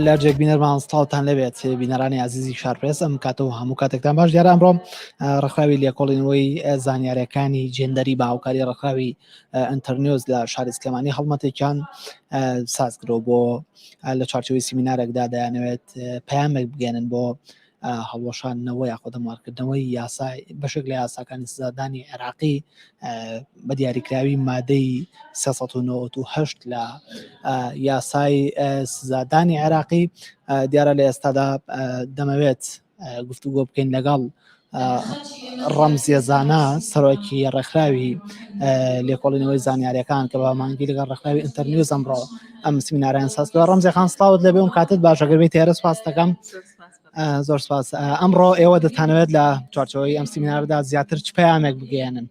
لەرجێک بینەرمان سڵاوتان لەبێت بینەرانی عزیزی شارپرس ئەم کاتەوە هەموو کاتێکتان باش دیارە ئەمڕۆم ڕێکخراوی لێکۆڵینەوەی زانیاریەکانی جێندەری بە هاوکاری ڕێکخراوی ئینتەرنیۆز لە شاری سلێمانی هەڵمەتێکیان سازکرەوە بۆ لە چارچەوەی سیمینارێکدا دەیانەوێت پەیامێک بگەێنن بۆ هەڵوەشانەوە یاخۆ دەمارکردنەوەی یاسای بەشێک لە یاساکانی سزادانی عێراقی بە دیاریکراوی مادەی 398 لە یاسای سزادانی عێراقی دیارە لە ئێستادا دەمەوێت گفتوگۆ بکەین لەگەڵ ڕەمزیێزانە سەرۆکی ڕێکخراوی لێکۆڵینەوەی زانیاریەکان کە بە مانگی لەگەڵ ڕێکخراوی ئینتەرنیۆز ئەمڕۆ ئەم سیمیناریان سازکردووە. ڕەمزیەخان سڵاوت لەبێ و کاتت باشەگەربێت تێرە سپاس دەکەم. زۆر سپاس. ئەمڕۆ ئێوە دەتانەوێت لە چوارچەوەی ئەم سیمیناردا زیاتر چ پەیامێک بگەێنن؟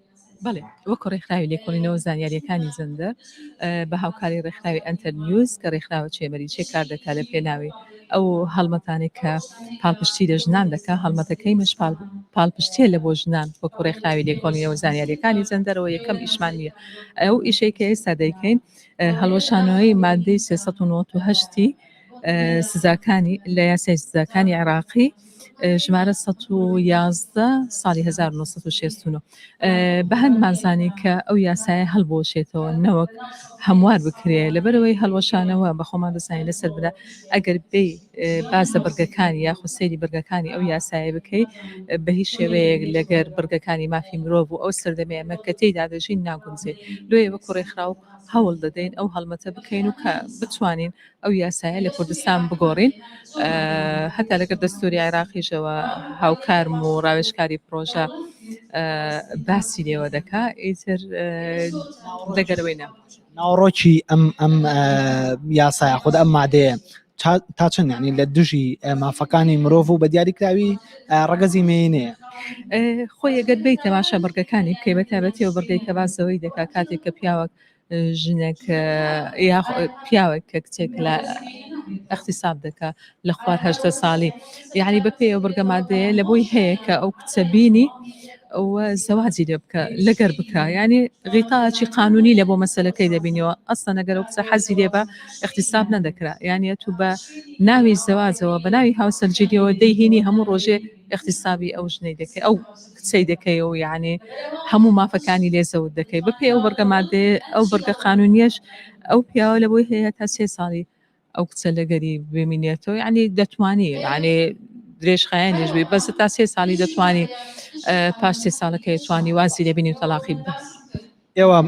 بەڵێ وەکو ڕێکخراوی لێکۆڵینەوە زانیاریەکانی زەندەر بە هاوکاری ڕێکخراوی ئەنتەرنیوز کە ڕێکخراوە چێمەری چێ کار دەکات لە پێناوی ئەو هەڵمەتانی کە پاڵپشتی لە ژنان دەکات هەڵمەتەکەی مش پاڵپشتیە لە بۆ ژنان وەکو ڕێکخراوی لێکۆڵینەوە زانیاریەکانی زەندەرەوە یەکەم ئیشمان نییە. ئەو ئیشەی کە ئێستا دەیکەین هەڵوەشانەوەی مادەی 398 سزاکانی لە یاسای سزاکانی عێراقی ژمارە 111 ساڵی 1969 بە هەندمانزانی کە ئەو یاسایە هەڵبۆشێتەوە نەوەک هەموار بکرێ لەبەرەوەی هەڵوەشانەوە بە خۆمان دەزانین لەسەر بدە ئەگەر بێ بازە بەرگەکانی یاخو سەیری بەرگەکانی ئەو یاسایە بکەیت بە هیچ شێوەیەک لەگەر بەرگەکانی مافی مرۆڤ و ئەو سەردەمێ ئەمە کە تێیدا دەژین ناگونجێ لێ وەکو ڕێکخراو هەوڵ دەدەین ئەو هەڵمەتە بکەین و کە بتوانین ئەو یاسایە لە کوردستان بگۆڕین هەتا لەگەر دەستوری عێراقیشەوە هاوکارم و ڕاوێژکاری پرۆژە باسی لێوە دەکا ئیتر دەگەرەوەی ناوڕۆکی ئەم یاسایە خۆدا ئەم مادەیە تا چەند ینی لە دژی مافەکانی مرۆڤ و بە دیاریکراوی ڕەگەزی مێنەیە خۆی ئەگەر بیت تەماشا بەرگەکانی بکەی بە تایبەتی و بەرگەی کە بازەوەی دەکا کاتێک کە پیاوەک ژنێک پیاوێک کە کچێک لە اختصاب دەکا لە خوار 8 ساڵی یعنی بە پێی ئەو بەرگەمادەیە لە بۆی هەیە کە ئەو کچە بینی و زەواجی لێ بکە لەگەر بکە ینی غیتاچی قانونی لە بۆ مەسەلەکەی دەبینەوە ئەسڵ نەگەر ئەو کچە حەزی لێ بە اختصاب نەدەکرا یعنی تو بە ناوی زەواجەوە بە ناوی هاوسەرگیریەوە دەیهێنی هەموو ڕۆژێ اختصابی ئەو ژنەی دەکەی ئەو کچەی دەکەی و یعنی هەموو مافەکانی لێزەوت دەکەی بە پێی ئەو بەرگەمادەیە ئەو بەرگە قانونیەش ئەو پیاوە لە بۆی هەیە تا 3 ساڵی ئەو کچە لەگەری ببینێتەوە یعنی دەتوانی یعنی درێژخایەنیش بێ بەس تا 3 ساڵی دەتوانی پاش 3 ساڵەکەی توانی وازی لێبینی و تەلاقی بدە. ئێوە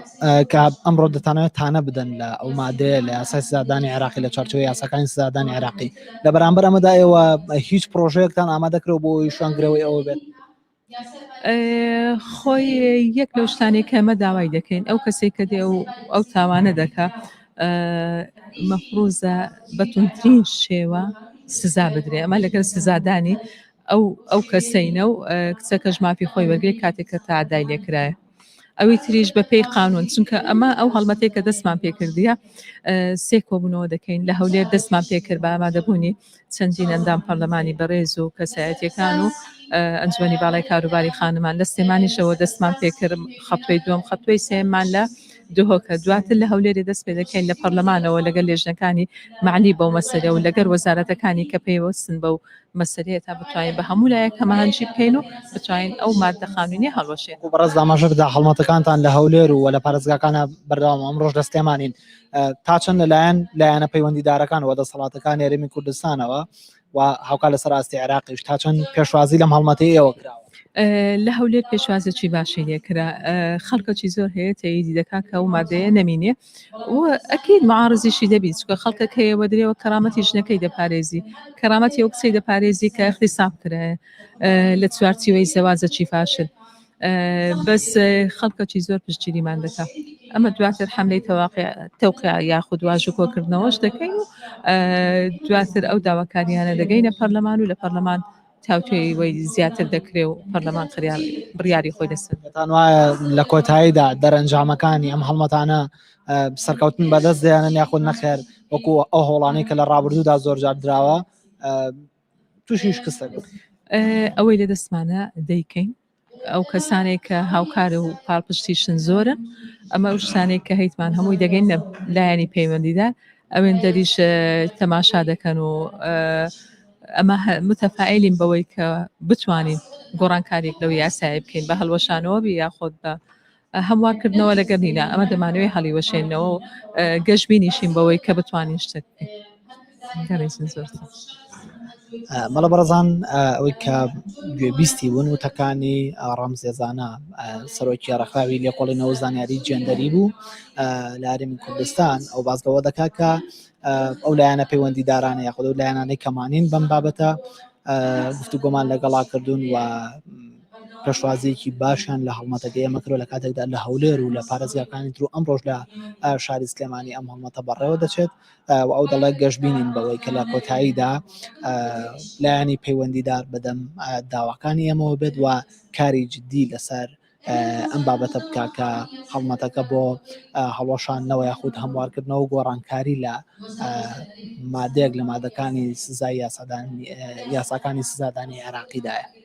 کە ئەمڕۆ دەتانەوێت تانە بدەن لە ئەو مادەیە لە یاسای سزادانی عێراقی لە چارچەوەی یاساکانی سزادانی عێراقی لە بەرامبەر ئەمەدا ئێوە هیچ پرۆژەیەکتان ئامادەکرێت بۆ شوێنگرەوەی ئەوە بێت؟ خۆی یەک لەو شتانێک کە ئەمە داوای دەکەین ئەو کەسێک کە دێ ئەو تاوانە دەکا مەفروزە بەتونترین شێوە سزا بدرێ ئەمە لەگەر سزادانی ئەو کەسەینە و کچەکەش مافی خۆی وەرگێ کاتێک کە تاعادای لێکرایە ئەوەی تریش بە پێی قانون چونکە ئەمە ئەو هەڵمەتێک کە دەستمان پێکردیە 3 کۆبوونەوە دەکەین لە هەولێر دەستمان پێکرد بە ئامادەبوونی چەندین ئەندام پەرلەمانی بەڕێز و کەسایەتیەکان و ئەنجومەنی باڵای کاروباری خانمان لە سلێمانیشەوە دەستمان پێکرد خەتوەی دووەم خەتوەی سێمان لە دهۆکە دواتر لە هەولێری دەست پێ دەکەین لە پەرلەمانەوە لەگەر لێژنەکانی معنی بەو مەسەلە و لەگەر وەزارەتەکانی کە پێوەستن بەو مەسەلەیە تا بتوانین بە هەموو لایەک هەماهەنگی بکەین و بتوانین ئەو مادە قانونی هەڵوەشێن. بەڕێز دامەژەکدا هەڵمەتەکانتان لە هەولێر و لە پارێزگاکانە بەردەوام ئەمڕۆژ دەستێمانین تا چەند لەلایەنە پەیوەندیدارەکان و دەسەڵاتەکان هێرمی کوردستانەوە و هاوکار لەسەر ئاستی عێراقیش تا چەند پێشوازی لەم هەڵمەتەی ئێوە کراوە؟ لە هەولێر پێشوازێکی باشی لێکرا خەڵکەکی زۆر هەیە تەییدی دەکا کە ئەو مادەیە نەمینێ و ئەکید معارزیشی دەبیت چکە خەڵکە هەیەوە درێوە کەرامەتی ژنەکەی دەپارێزی کەرامەتی ئەو کچەی دەپارێزی کە اختصاب کرایە لە چوارچێوەی زەواجەکی فاشل بەس خەڵکەکی زۆر پشتگیریمان دەکا ئەمە دواتر حملەی تەوقیع یاخود واژ و کۆکردنەوەش دەکەین و دواتر ئەو داواکاریانە دەگەینە پەرلەمان و لە پەرلەمان تاوتوێی وی زیاتر دەکرێ و پەرلەمان بڕیاری خۆی دەستێتان وایە لە کۆتاییدا دەرەنجامەکانی ئەم هەڵمەتانە سەرکەوتن بەدەست دەیانن یاخود نەخێر وەکو ئەو هۆڵانەی کە لە ڕابردوودا زۆر جار دراوە تووشی شکستە ئەوەی لە دەستمانە دەیکەین ئەو کەسانێک کە هاوکارە و پاڵپشتیشن زۆرن ئەمە ئەو شتانێک کە هەیتمان هەمووی دەگەین لە لایەنی پەیوەندیدار ئەوێن دەریش تەماشا دەکەن و ئەمە متەفاعلین بەوەی کە بتوانین گۆڕانکاریێک لەو یاسای بکەین بە هەڵوەشانەوە بی یاخۆت بە هەموارکردنەوە لەگەڵ نینە ئەمە دەمانەوەی هەڵیوەشێنەوە و گەشتبینیشین بەوەی کە بتوانین شتێک گەڕێزن زۆر. مەڵە بەڕزان ئەوەی کە گوێبیستی بوون وتەکانی ڕەمزێزانە سەرۆکی ڕێکخراوی لێکۆڵینەوە زانیاری جێندەری بوو لە هەرێمی کوردستان ئەو بازگەوە دەکات کە ئەو لایەنە پەیوەندیدارانە یاخود ئەو لایەنانەی کەمانین بەم بابەتە گفتوگۆمان لەگەڵا کردوون و پێشوازیەکی باشیان لە هەڵمەتەکە ئێمە کردو لە کاتێکدا لە هەولێر و لە پارێزگاکانی تر و ئەم ڕۆژ لە شاری سلێمانی ئەم هەڵمەتە بەڕێوە دەچێت و ئەو دەڵێ گەشتبینین بەوەی کە لە کۆتاییدا لایانی پەیوەندیدار بەدەم داواکانی ئێمەوە بێت و کاری جدی لەسەر ئەم بابەتە بکە کە هەڵمەتەکە بۆ هەڵۆشانەوە یاخود هەموارکردنەوە و گۆڕانکاری لە مادەیەک لە مادەکانی سزای یاساکانی سزادانی عێراقیدایە.